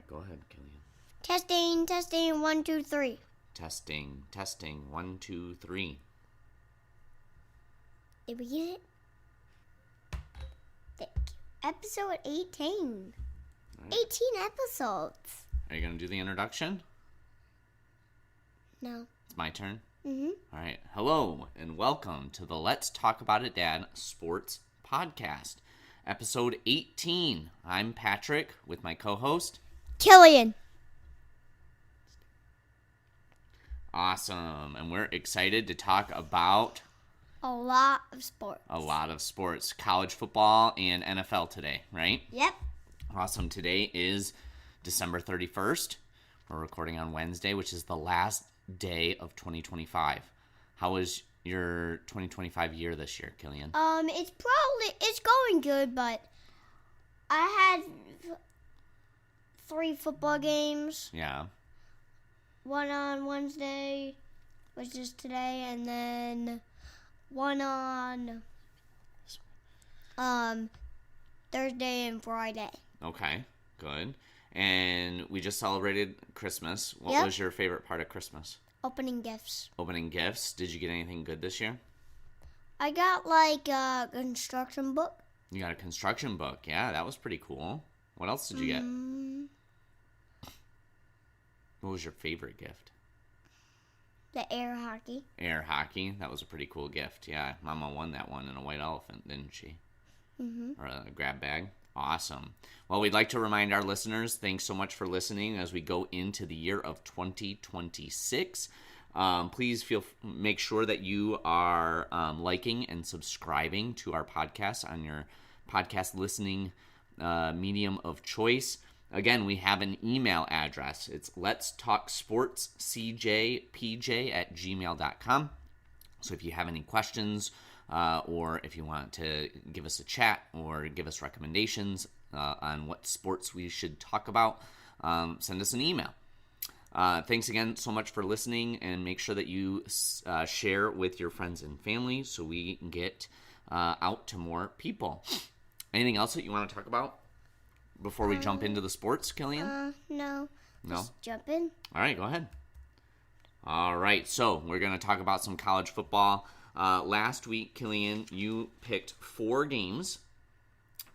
right, go ahead, Killian. Testing, 1, 2, 3. Testing, 1, 2, 3. Did we get it? Thank you. Episode 18. Right. 18 episodes. Are you going to do the introduction? No. It's my turn? Mm-hmm. All right. Hello, and welcome to the Let's Talk About It, Dad Sports Podcast. Episode 18. I'm Patrick with my co-host, Killian. Awesome. And we're excited to talk about A lot of sports. a lot of sports, college football and NFL today, right? Yep. Awesome. Today is December 31st. We're recording on Wednesday, which is the last day of 2025. How was your 2025 year this year, Killian? It's going good, but I had 3 football games. Yeah. One on Wednesday, which is today, and then one on Thursday and Friday. Okay. Good. And we just celebrated Christmas. What Yep. was your favorite part of Christmas? Opening gifts. Opening gifts. Did you get anything good this year? I got like a construction book. You got a construction book. Yeah, that was pretty cool. What else did you get? What was your favorite gift? The air hockey. Air hockey. That was a pretty cool gift. Yeah, Mama won that one in a white elephant, didn't she? Mm-hmm. Or a grab bag. Awesome. Well, we'd like to remind our listeners, thanks so much for listening as we go into the year of 2026. Please make sure that you are liking and subscribing to our podcast on your podcast listening medium of choice. Again, we have an email address. It's letstalksportscjpj@gmail.com. So if you have any questions or if you want to give us a chat or give us recommendations on what sports we should talk about, send us an email. Thanks again so much for listening, and make sure that you share with your friends and family so we can get out to more people. Anything else that you want to talk about before we jump into the sports, Killian? No. No? Just jump in. All right, go ahead. All right, so we're going to talk about some college football. Last week, Killian, you picked 4 games,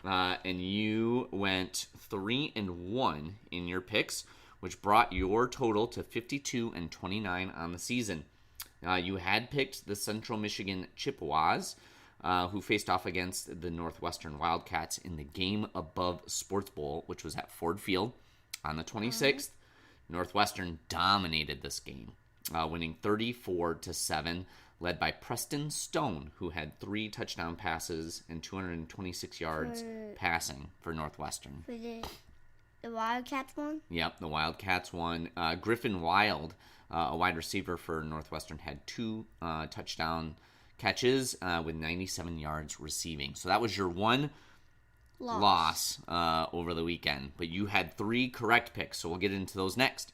and you went 3-1 in your picks, which brought your total to 52-29 on the season. You had picked the Central Michigan Chippewas, who faced off against the Northwestern Wildcats in the Game Above Sports Bowl, which was at Ford Field on the 26th. Northwestern dominated this game, winning 34-7, led by Preston Stone, who had 3 touchdown passes and 226 yards passing for Northwestern. For the Wildcats one? Yep, the Wildcats won. Griffin Wild, a wide receiver for Northwestern, had 2 touchdown catches with 97 yards receiving. So that was your one loss over the weekend. But you had 3 correct picks, so we'll get into those next.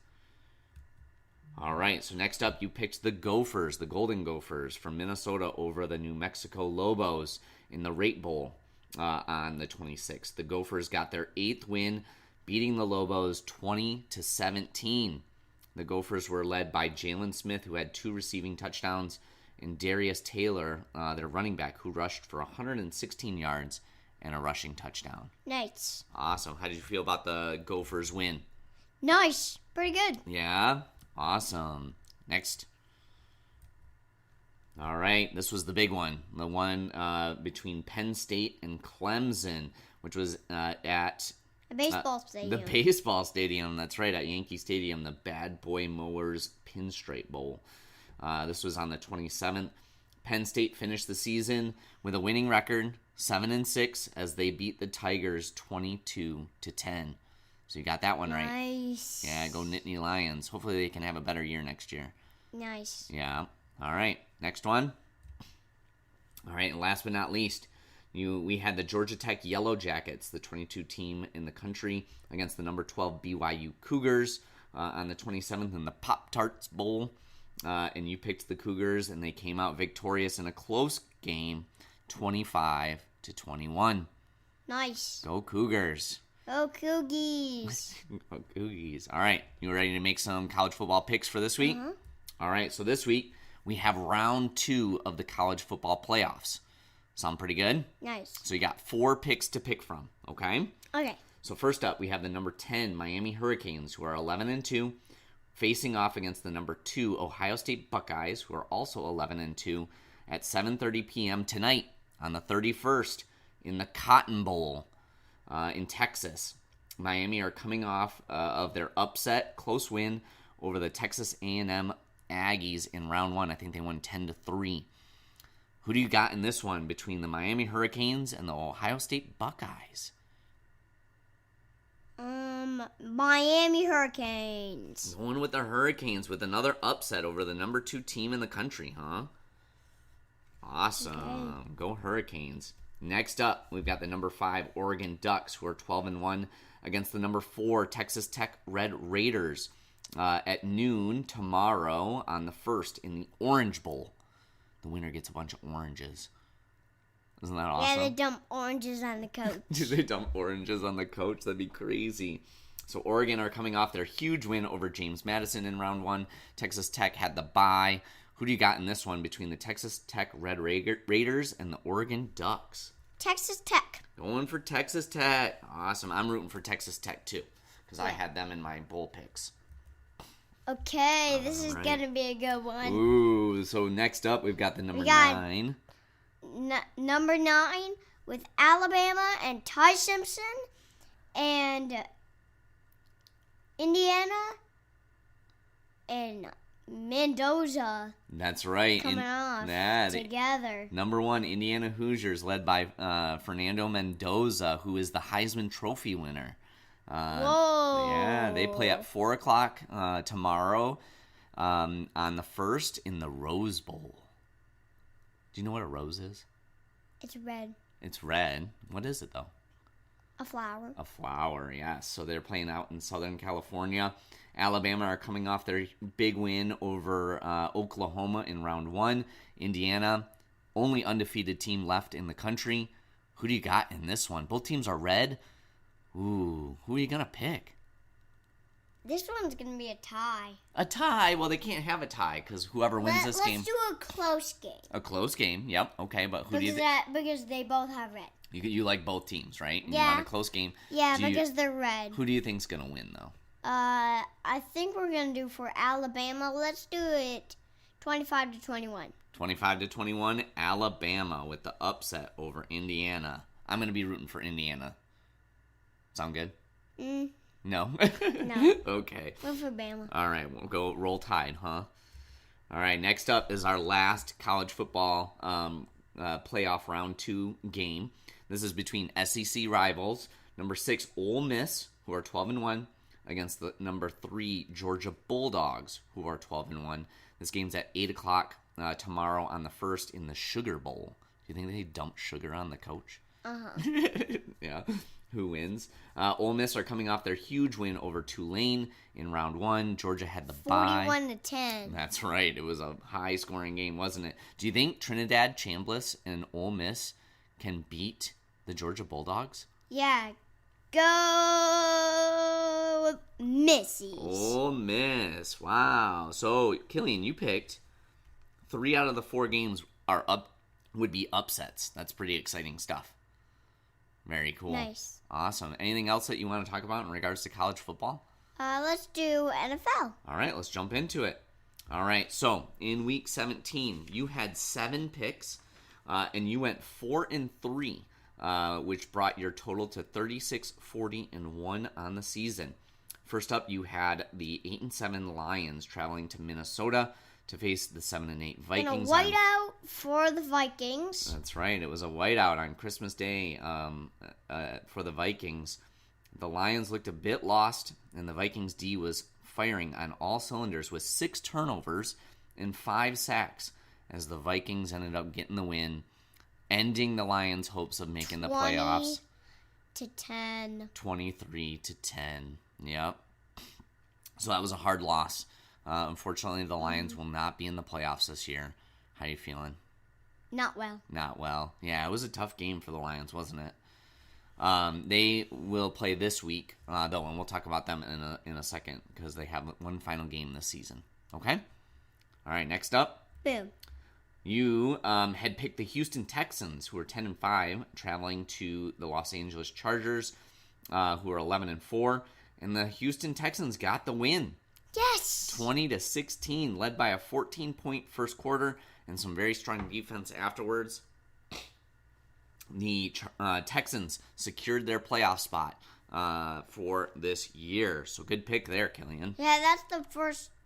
All right, so next up you picked the Gophers, the Golden Gophers from Minnesota over the New Mexico Lobos in the Rate Bowl on the 26th. The Gophers got their 8th win, beating the Lobos 20-17. The Gophers were led by Jalen Smith, who had 2 receiving touchdowns, and Darius Taylor, their running back, who rushed for 116 yards and a rushing touchdown. Nice. Awesome. How did you feel about the Gophers' win? Nice. Pretty good. Yeah? Awesome. Next. All right. This was the big one. The one between Penn State and Clemson, which was at A baseball stadium. the baseball stadium. That's right, at Yankee Stadium, the Bad Boy Mowers Pinstripe Bowl. This was on the 27th. Penn State finished the season with a winning record, 7-6, as they beat the Tigers 22-10. So you got that one right. Nice. Yeah, go Nittany Lions. Hopefully they can have a better year next year. Nice. Yeah. All right. Next one. All right. And last but not least, we had the Georgia Tech Yellow Jackets, the 22 team in the country, against the number 12 BYU Cougars on the 27th in the Pop-Tarts Bowl. And you picked the Cougars, and they came out victorious in a close game, 25-21. Nice. Go Cougars. Oh, Cougies. Oh, Cougies. All right, you ready to make some college football picks for this week? All right, so this week we have round 2 of the college football playoffs. Sound pretty good? Nice. So you got 4 picks to pick from, okay? Okay. So first up, we have the number 10 Miami Hurricanes, who are 11-2, facing off against the number 2 Ohio State Buckeyes, who are also 11-2, at 7:30 p.m. tonight on the 31st in the Cotton Bowl in Texas. Miami are coming off of their upset, close win over the Texas A&M Aggies in round 1. I think they won 10-3. Who do you got in this one between the Miami Hurricanes and the Ohio State Buckeyes? Miami Hurricanes. Going with the Hurricanes with another upset over the number 2 team in the country, huh? Awesome. Okay. Go Hurricanes. Next up, we've got the number 5 Oregon Ducks, who are 12-1 against the number 4 Texas Tech Red Raiders at noon tomorrow on the 1st in the Orange Bowl. The winner gets a bunch of oranges. Isn't that awesome? Yeah, they dump oranges on the coach. Do they dump oranges on the coach? That'd be crazy. So Oregon are coming off their huge win over James Madison in round 1. Texas Tech had the bye. Who do you got in this one between the Texas Tech Red Raiders and the Oregon Ducks? Texas Tech. Going for Texas Tech. Awesome. I'm rooting for Texas Tech too, because I had them in my bowl picks. Okay, this is going to be a good one. Ooh, so next up we've got the number 9. Number 9 with Alabama and Ty Simpson and Indiana and Mendoza. That's right. Coming off together. Number 1, Indiana Hoosiers, led by Fernando Mendoza, who is the Heisman Trophy winner. Whoa. Yeah, they play at 4 o'clock tomorrow on the 1st in the Rose Bowl. Do you know what a rose is? It's red. It's red. What is it, though? A flower. A flower, yes. So they're playing out in Southern California. Alabama are coming off their big win over Oklahoma in round 1. Indiana, only undefeated team left in the country. Who do you got in this one? Both teams are red. Ooh, who are you going to pick? This one's going to be a tie. A tie? Well, they can't have a tie because whoever wins this game... Let's do a close game. A close game, yep. Okay, but who do you... Because they both have red. You like both teams, right? And yeah. You want a close game? Yeah, because they're red. Who do you think's going to win, though? I think we're going to do for Alabama. Let's do it 25-21. 25-21, Alabama with the upset over Indiana. I'm going to be rooting for Indiana. Sound good? No? No. Okay. Go for Bama. All right, we'll go Roll Tide, huh? All right, next up is our last college football playoff round 2 game. This is between SEC rivals, number 6 Ole Miss, who are 12-1, against the number 3 Georgia Bulldogs, who are 12-1. This game's at 8 o'clock tomorrow on the 1st in the Sugar Bowl. Do you think they dump sugar on the coach? Uh-huh. Yeah. Who wins? Ole Miss are coming off their huge win over Tulane in round 1. Georgia had the bye. 41-10. That's right. It was a high-scoring game, wasn't it? Do you think Trinidad Chambliss and Ole Miss can beat the Georgia Bulldogs? Yeah. Go Missies. Ole Miss. Wow. So, Killian, you picked 3 out of the 4 games would be upsets. That's pretty exciting stuff. Very cool. Nice. Awesome. Anything else that you want to talk about in regards to college football? Let's do NFL. All right, let's jump into it. All right, so in week 17, you had 7 picks, and you went 4-3, which brought your total to 36-40-1 on the season. First up, you had the 8-7 Lions traveling to Minnesota to face the 7-8 Vikings. And a whiteout for the Vikings. That's right. It was a whiteout on Christmas Day for the Vikings. The Lions looked a bit lost, and the Vikings D was firing on all cylinders with 6 turnovers and 5 sacks as the Vikings ended up getting the win, ending the Lions' hopes of making the playoffs. 20-10. 23-10. Yep. So that was a hard loss. Unfortunately, the Lions will not be in the playoffs this year. How are you feeling? Not well. Not well. Yeah, it was a tough game for the Lions, wasn't it? They will play this week, though, and we'll talk about them in a second because they have one final game this season. Okay? All right, next up. Boom. You had picked the Houston Texans, who are 10-5, traveling to the Los Angeles Chargers, who are 11-4, and the Houston Texans got the win. Yes. 20-16, led by a 14-point first quarter and some very strong defense afterwards. The Texans secured their playoff spot for this year. So good pick there, Killian. Yeah,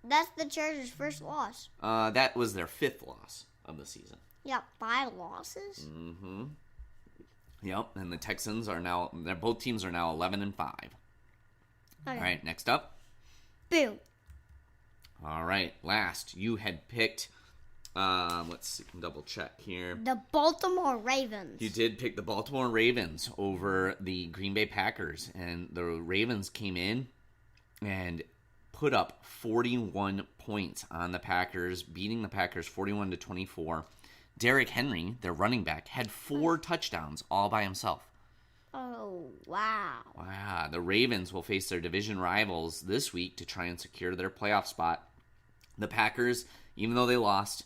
that's the Chargers' first loss. That was their 5th loss of the season. Yeah, 5 losses. Mm-hmm. Yep, and the Texans are now, both teams are now 11-5. Okay. All right, next up. Boom. All right, last, you had picked, let's double check here. The Baltimore Ravens. You did pick the Baltimore Ravens over the Green Bay Packers, and the Ravens came in and put up 41 points on the Packers, beating the Packers 41-24. Derrick Henry, their running back, had 4 touchdowns all by himself. Oh, wow. Wow. The Ravens will face their division rivals this week to try and secure their playoff spot. The Packers, even though they lost,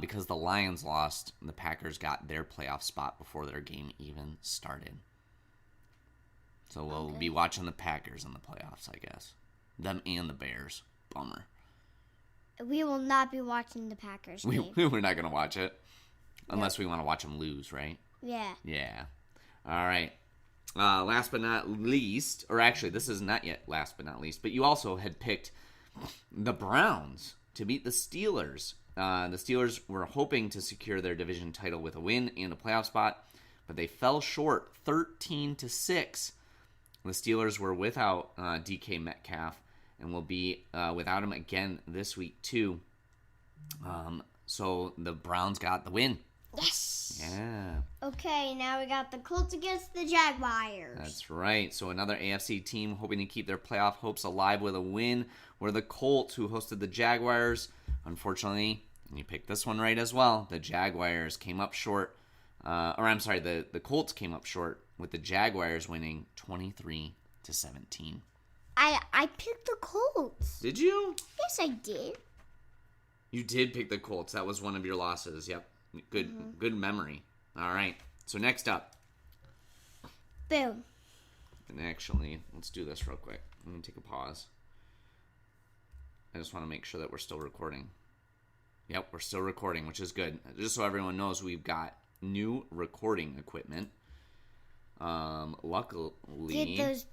because the Lions lost, the Packers got their playoff spot before their game even started. So we'll be watching the Packers in the playoffs, I guess. Them and the Bears. Bummer. We will not be watching the Packers game. We're not going to watch it. Unless we want to watch them lose, right? Yeah. Yeah. All right. Last but not least, or actually, this is not yet last but not least, but you also had picked the Browns to beat the Steelers. The Steelers were hoping to secure their division title with a win and a playoff spot, but they fell short 13-6. The Steelers were without DK Metcalf and will be without him again this week, too. So the Browns got the win. Yes. Yeah. Okay, now we got the Colts against the Jaguars. That's right. So another AFC team hoping to keep their playoff hopes alive with a win were the Colts, who hosted the Jaguars. Unfortunately, and you picked this one right as well, the Jaguars came up short. The Colts came up short with the Jaguars winning 23-17. I picked the Colts. Did you? Yes, I did. You did pick the Colts. That was one of your losses. Yep. Good memory. All right. So next up. Boom. And actually, let's do this real quick. I'm going to take a pause. I just want to make sure that we're still recording. Yep, we're still recording, which is good. Just so everyone knows, we've got new recording equipment. Luckily, Get those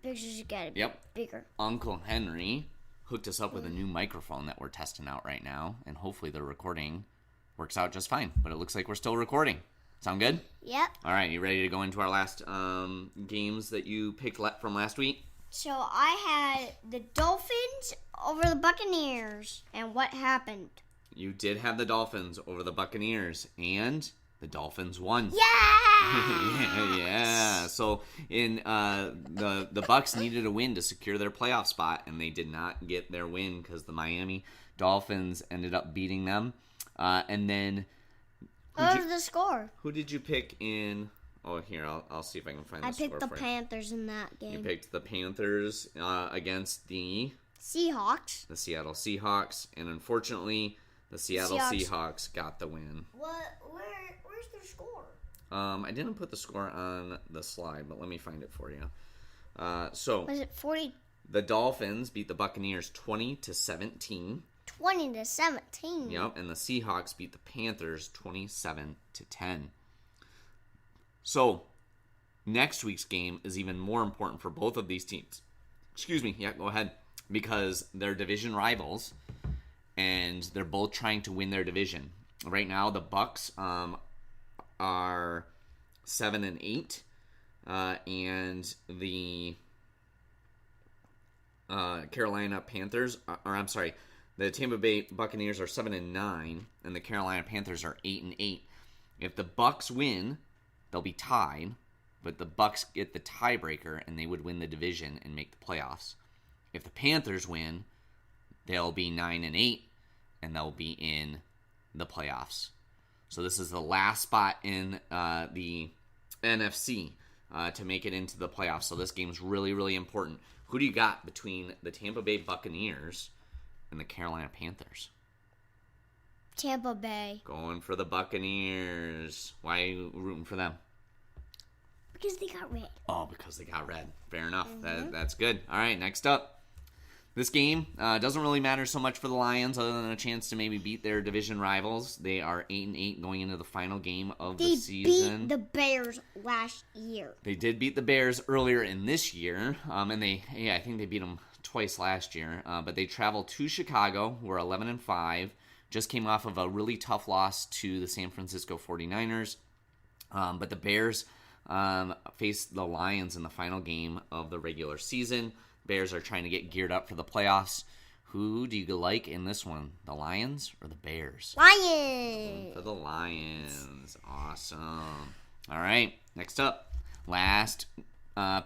pictures, you gotta be bigger. Uncle Henry hooked us up with a new microphone that we're testing out right now, and hopefully the recording works out just fine. But it looks like we're still recording. Sound good? Yep. All right, you ready to go into our last games that you picked from last week? So I had the Dolphins over the Buccaneers, and what happened? You did have the Dolphins over the Buccaneers, and the Dolphins won. Yeah! Yeah. So in the Bucs needed a win to secure their playoff spot, and they did not get their win because the Miami Dolphins ended up beating them. And then what was the score? Who did you pick in? Oh, here, I'll see if I can find the score. I picked the Panthers in that game. You picked the Panthers against the Seahawks. The Seattle Seahawks, and unfortunately, the Seattle Seahawks got the win. Where's their score? I didn't put the score on the slide, but let me find it for you. So was it 40? The Dolphins beat the Buccaneers 20-17. 20-17. Yep, and the Seahawks beat the Panthers 27-10. So, next week's game is even more important for both of these teams. Excuse me, yeah, go ahead. Because they're division rivals, and they're both trying to win their division. Right now, the Bucs are 7-8, and the Carolina Panthers, the Tampa Bay Buccaneers are 7-9, and the Carolina Panthers are 8-8. If the Bucs win, they'll be tied, but the Bucs get the tiebreaker, and they would win the division and make the playoffs. If the Panthers win, they'll be 9-8, and they'll be in the playoffs. So this is the last spot in the NFC. to make it into the playoffs. So this game's really, really important. Who do you got between the Tampa Bay Buccaneers and the Carolina Panthers? Tampa Bay. Going for the Buccaneers. Why are you rooting for them? Because they got red. Oh, because they got red. Fair enough. That's good. All right, next up. This game doesn't really matter so much for the Lions other than a chance to maybe beat their division rivals. They are 8-8 going into the final game of the season. They beat the Bears last year. They did beat the Bears earlier in this year, and I think they beat them twice last year. But they traveled to Chicago, who are 11-5, just came off of a really tough loss to the San Francisco 49ers. But the Bears faced the Lions in the final game of the regular season. Bears are trying to get geared up for the playoffs. Who do you like in this one? The Lions or the Bears? Lions! For the Lions. Awesome. All right, next up. Last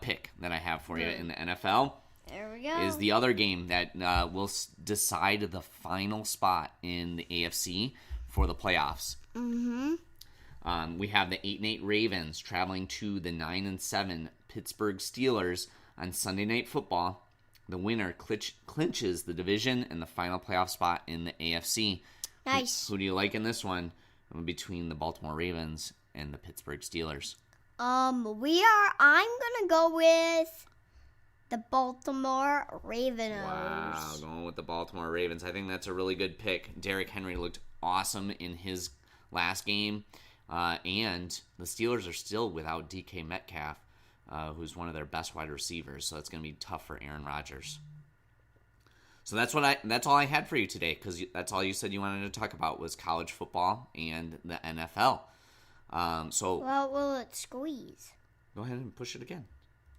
pick that I have for you in the NFL. There we go. Is the other game that will decide the final spot in the AFC for the playoffs. Mm-hmm. We have the 8-8 Ravens traveling to the 9-7 Pittsburgh Steelers on Sunday Night Football. The winner clinches the division and the final playoff spot in the AFC. Nice. Who do you like in this one between the Baltimore Ravens and the Pittsburgh Steelers? I'm gonna go with the Baltimore Ravens. Wow, going with the Baltimore Ravens. I think that's a really good pick. Derrick Henry looked awesome in his last game. And the Steelers are still without DK Metcalf, who's one of their best wide receivers. So it's going to be tough for Aaron Rodgers. So that's all I had for you today, because that's all you said you wanted to talk about was college football and the NFL. Well, will it squeeze? Go ahead and push it again.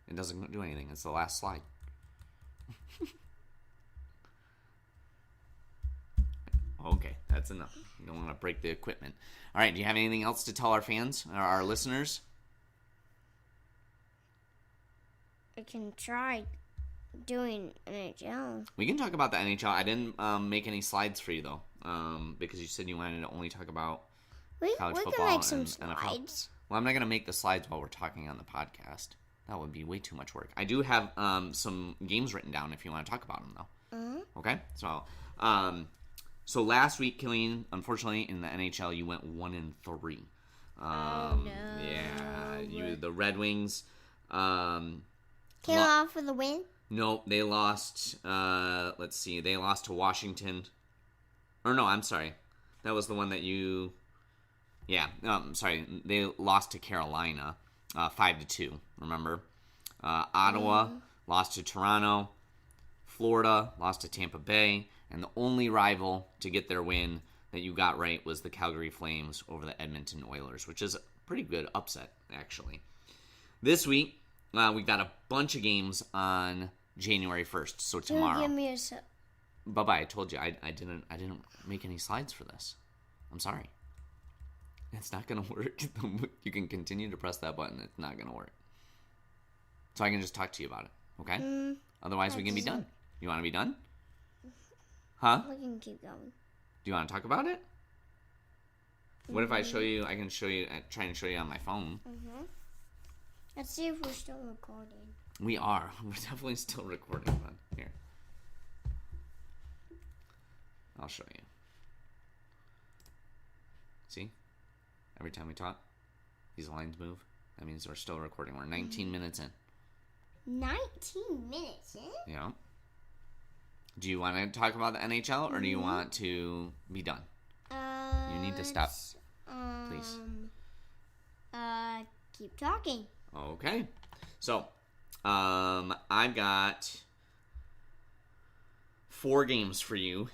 It doesn't do anything. It's the last slide. Okay, that's enough. You don't want to break the equipment. All right, do you have anything else to tell our fans, or our listeners? I can try doing NHL. We can talk about the NHL. I didn't make any slides for you, though, because you said you wanted to only talk about college we football can make some and slides. NFL. Well, I'm not going to make the slides while we're talking on the podcast. That would be way too much work. I do have some games written down if you want to talk about them, though. Mm-hmm. Okay? So last week, Killian, unfortunately, in the NHL, you went 1-3. Oh, no. Yeah, the Red Wings. Came off with a win? No, they lost. Let's see. They lost to Washington. Or no, I'm sorry. That was the one that you... Yeah, sorry. They lost to Carolina 5-2, remember? Ottawa lost to Toronto. Florida lost to Tampa Bay. And the only rival to get their win that you got right was the Calgary Flames over the Edmonton Oilers, which is a pretty good upset, actually. This week, we got a bunch of games on January 1st, so tomorrow. Give me a Bye-bye, I told you, I didn't make any slides for this. I'm sorry. It's not going to work. You can continue to press that button. It's not going to work. So I can just talk to you about it, okay? Otherwise, we can be done. You want to be done? Huh? We can keep going. Do you want to talk about it? What if I show you? I can show you. Try and show you on my phone. Mm-hmm. Let's see if we're still recording. We are. We're definitely still recording. But here, I'll show you. See? Every time we talk, these lines move. That means we're still recording. We're 19 minutes in. 19 minutes in? Yeah. Do you want to talk about the NHL, or do you want to be done? You need to stop, please. Keep talking. Okay. So, I've got 4 games for you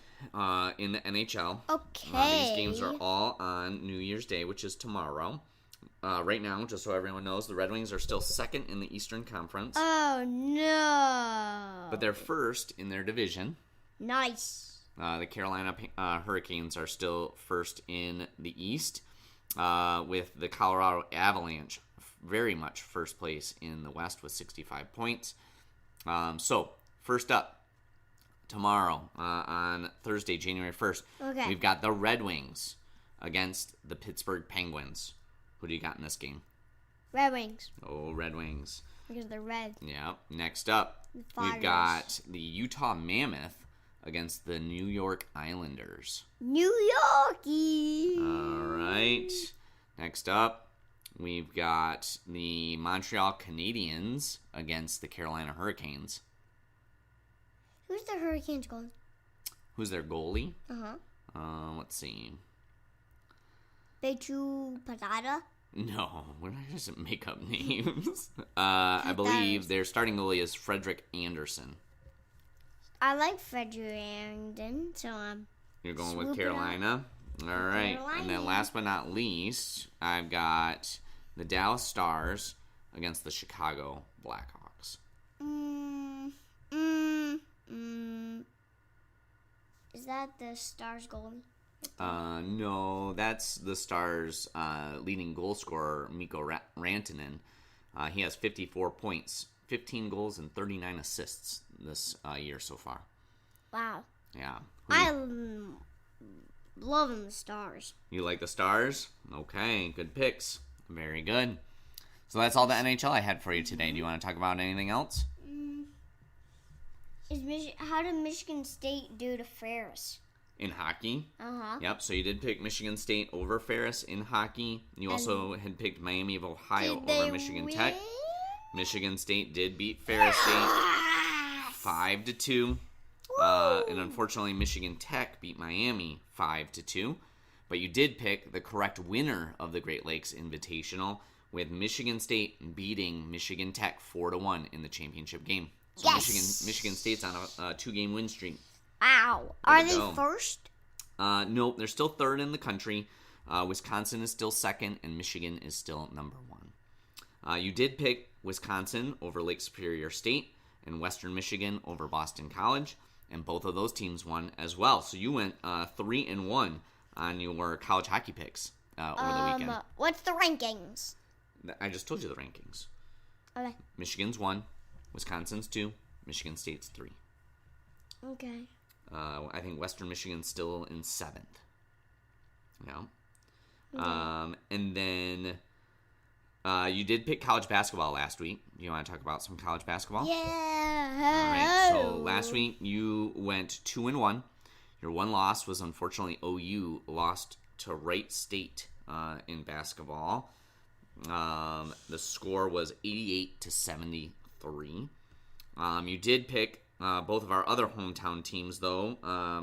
in the NHL. Okay. These games are all on New Year's Day, which is tomorrow. Right now, just so everyone knows, the Red Wings are still second in the Eastern Conference. Oh, no. But they're first in their division. Nice. The Carolina Hurricanes are still first in the East, with the Colorado Avalanche very much first place in the West with 65 points. So, first up, tomorrow on Thursday, January 1st, we've got the Red Wings against the Pittsburgh Penguins. Who do you got in this game? Red Wings. Oh, Red Wings. Because they're red. Yep. Next up, we've got the Utah Mammoth against the New York Islanders. New Yorkie. All right. Next up, we've got the Montreal Canadiens against the Carolina Hurricanes. Who's the Hurricanes going? Who's their goalie? Uh-huh. Let's see. Bechu Patata? No, we're not just make up names. I believe their starting goalie is Frederick Anderson. I like Frederick Anderson, so You're going with Carolina? All right. Carolina. And then last but not least, I've got the Dallas Stars against the Chicago Blackhawks. Is that the Stars goalie? No, that's the Stars' leading goal scorer, Mikko Rantanen. He has 54 points, 15 goals, and 39 assists this year so far. Wow. Yeah. I love the Stars. You like the Stars? Okay, good picks. Very good. So that's all the NHL I had for you today. Do you want to talk about anything else? How did Michigan State do to Ferris? In hockey? Uh-huh. Yep, so you did pick Michigan State over Ferris in hockey. You also had picked Miami of Ohio over Michigan Tech. Michigan State did beat Ferris State 5-2. And unfortunately, Michigan Tech beat Miami 5-2. But you did pick the correct winner of the Great Lakes Invitational, with Michigan State beating Michigan Tech 4-1 in the championship game. So Yes. Michigan State's on a 2-game win streak. Wow. Are they first? No, they're still third in the country. Wisconsin is still second, and Michigan is still number 1. You did pick Wisconsin over Lake Superior State and Western Michigan over Boston College, and both of those teams won as well. So you went 3-1 on your college hockey picks over the weekend. What's the rankings? I just told you the rankings. Okay. Michigan's 1, Wisconsin's 2, Michigan State's 3. Okay. I think Western Michigan's still in 7th. Yeah. Okay. And then you did pick college basketball last week. You want to talk about some college basketball? Yeah. All right. So last week you went 2-1. Your one loss was unfortunately OU lost to Wright State in basketball. The score was 88-73. You did pick both of our other hometown teams, though,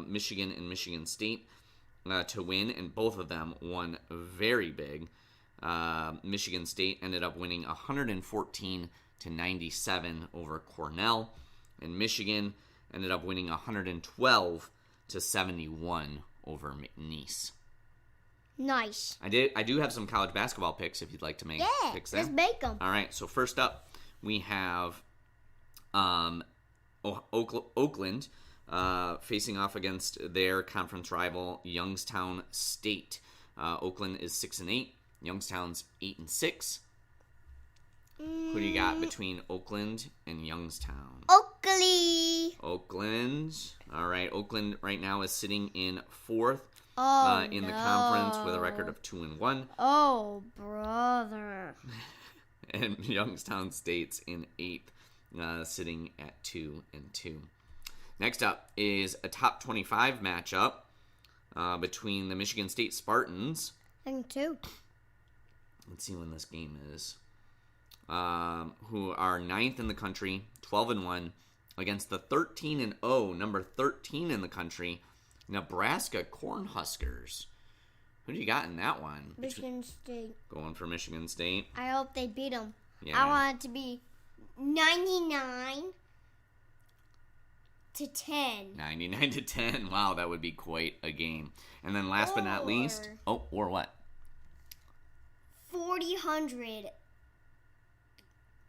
Michigan and Michigan State, to win, and both of them won very big. Michigan State ended up winning 114-97 over Cornell, and Michigan ended up winning 112-71 over McNeese. Nice. I do have some college basketball picks if you'd like to make picks there. Let's make them. All right, so first up, we have Oakland facing off against their conference rival, Youngstown State. Oakland is 6-8. Youngstown's 8-6. Who do you got between Oakland and Youngstown? Oakley. Oakland. All right, Oakland right now is sitting in 4th in the no. conference with a record of 2-1. Oh, brother. And Youngstown State's in 8th, sitting at 2-2. Next up is a top 25 matchup between the Michigan State Spartans. And 2. Let's see when this game is. Who are 9th in the country, 12-1, against the 13-0, number 13 in the country, Nebraska Cornhuskers. Who do you got in that one? Michigan State. Going for Michigan State. I hope they beat them. Yeah. I want it to be 99-10. 99-10. Wow, that would be quite a game. And then last but not least, or what? 400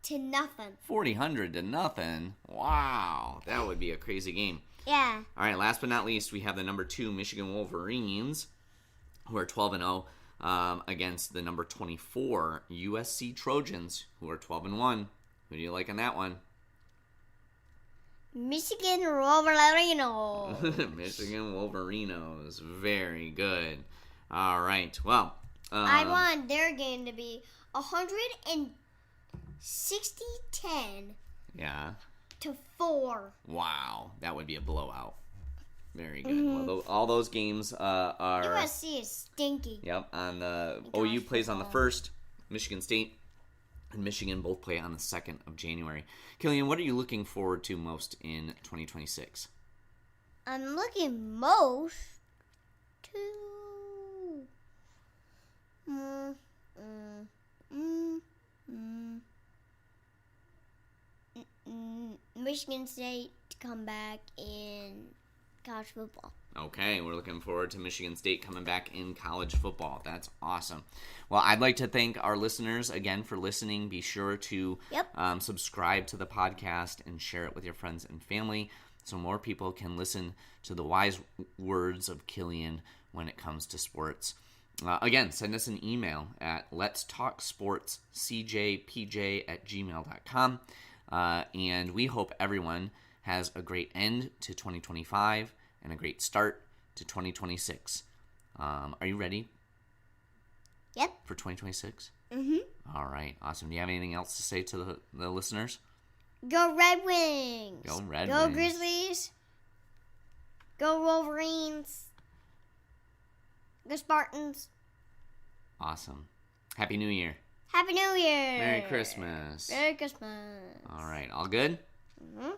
to nothing. 400 to nothing. Wow, that would be a crazy game. Yeah. All right, last but not least, we have the number 2 Michigan Wolverines, who are 12-0, against the number 24 USC Trojans, who are 12-1. Who do you like in that one? Michigan Wolverino. Michigan Wolverinos. Very good. All right. Well, I want their game to be 160-10 Yeah. to 4. Wow, that would be a blowout. Very good. Well, all those games are. USC is stinky. Yep. On the Gosh, OU plays on the football. 1st. Michigan State and Michigan both play on the 2nd of January. Killian, what are you looking forward to most in 2026? I'm looking most to Michigan State to come back in college football. Okay, we're looking forward to Michigan State coming back in college football. That's awesome. Well, I'd like to thank our listeners again for listening. Be sure to subscribe to the podcast and share it with your friends and family so more people can listen to the wise words of Killian when it comes to sports. Again, send us an email at letstalksportscjpj@gmail.com. And we hope everyone has a great end to 2025 and a great start to 2026. Are you ready? Yep. For 2026? Mm-hmm. All right, awesome. Do you have anything else to say to the listeners? Go Red Wings. Go Red Go Wings. Grizzlies. Go Wolverines. Go Spartans. Awesome. Happy New Year. Happy New Year. Merry Christmas. Merry Christmas. All right, all good? Mm-hmm.